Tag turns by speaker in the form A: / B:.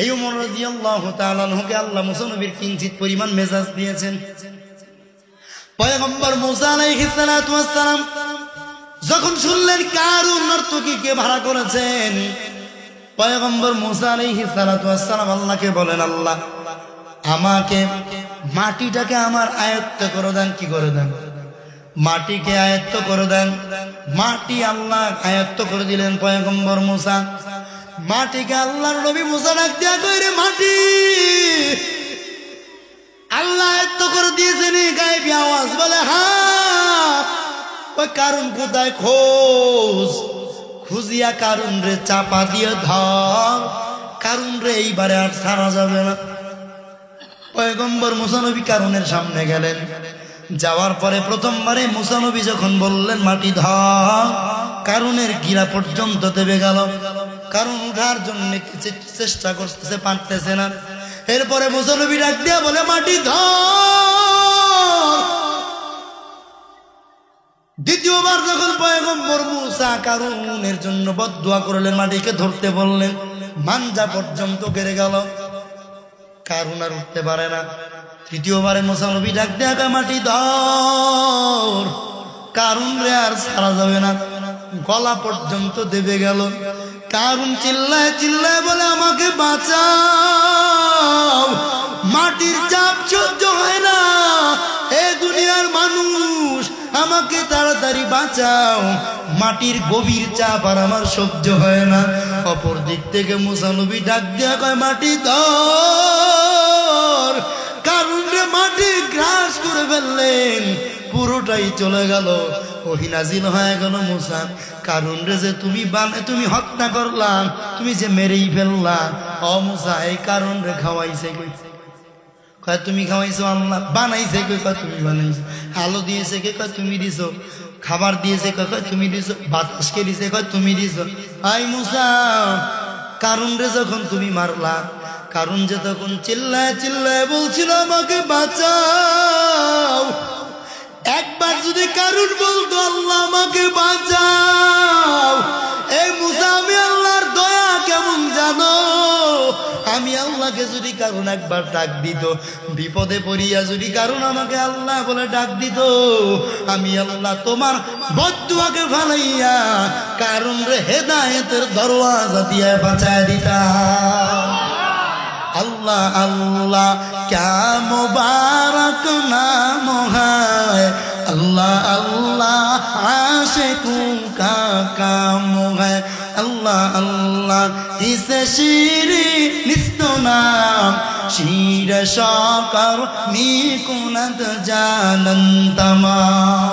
A: এই ওমর রাদিয়াল্লাহু তাআলা আনহুকে আল্লাহ মুসা নবীর কিঞ্চিত পরিমাণ মেজাজ দিয়েছেন। পয়গম্বর মুসা আলাইহিস সালাতু ওয়াস সালাম যখন শুনলেন কারুন নর্তকীকে ভাড়া করেছেন, পয়গম্বর মুসা আলাইহিস সালাতু ওয়াস সালাম আল্লাহকে বলেন, আল্লাহ আমাকে মাটিটাকে আমার আয়ত্ত করে দেন। কি করে দেন? মাটিকে আয়ত্ত করে দেন। মাটি আল্লাহ আয়ত্ত করে দিলেন পয়গম্বর মুসা। মাটিকে আল্লাহর নবী মুসা ডাক দিয়া কইরে, মাটি আল্লাহ আয়ত্ত করে দিয়েছেন। গায়েবী আওয়াজ বলে, হ্যাঁ। ওই কারণ কোথায়? খোঁজ। খুঁজিয়া কারণ রে চাপা দিয়ে ধর। কারণ রে এইবারে আর ছাড়া যাবে না। পয়গম্বর মুসা নবী কারণের সামনে গেলেন। যাওয়ার পরে প্রথমবারে মুসা নবী যখন বললেন মাটি ধর, কারণের গিরা পর্যন্ত দেবে গেল। কারণ উঠার জন্য চেষ্টা করতেছে, পারতেছে না। এরপরে মুসা নবী ডাক দিয়া বলে, মাটি ধর। দ্বিতীয়বার যখন পয়গম্বর মুসা কারণের জন্য বদদুয়া করলেন, মাটিকে ধরতে বললেন, মাঞ্জা পর্যন্ত গেড়ে গেল। কারণ আর উঠতে পারে না। তৃতীয়বারে মুসা নবী ডাক দেয়া কয়, মাটি ধর। কারণ রে আর ছাড়া যাবে না। গলা পর্যন্ত দেবে গেল। কারণ চিল্লায় চিল্লায় বলে, আমাকে বাঁচাও, মাটির চাপ সহ্য হয় না। এ দুনিয়ার মানুষ, আমাকে তাড়াতাড়ি বাঁচাও, মাটির গভীর চাপ আর আমার সহ্য হয় না। অপর দিক থেকে মুসা নবী ডাক দেয়া কয়, মাটি ধর। কারণ রে মাটি গ্রাস করে ফেললেন, পুরোটাই চলে গেল। ওহী নাজিল হয়ে গেল, মুসা কারণ রে যে তুমি হত্যা করলাম, তুমি যে মেরেই ফেললা। ও মুসা, এই কারণ রে খাওয়াইছে কই? কয় তুমি খাওয়াইছো। আল্লাহ বানাইছে কই? কয় তুমি বানাইছো। আলো দিয়েছে কে? কয় তুমি দিছো। খাবার দিয়েছে কয় তুমি দিছো। বাতাসকে দিছে কয় তুমি দিছো। আই মুসা, কারণ রে যখন তুমি মারলা, কারণ যে তখন চিল্লায় চিল্লায় বলছিল, আমাকে বাঁচাও। একবার যদি কারণ বলতো, আল্লাহ আমাকে বাঁচাও, এই মুসা আমি আল্লাহর দয়া কেমন জানো? আমি আল্লাহকে যদি কারণ একবার ডাক দিত, বিপদে পড়িয়া যদি কারণ আমাকে আল্লাহ বলে ডাক দিত, আমি আল্লাহ তোমার বদদুয়াকে ফালাইয়া কারণ রে হেদায়েতের দরওয়াজা দিয়ে বাঁচায় দিতাম। अल्लाह अल्लाह क्या मुबारक नाम है, अल्लाह अल्लाह आशिकों का काम है। अल्लाह अल्लाह इसे शीरी निस्तो नाम, शीर शाकर नी कुनत जानन तमाम।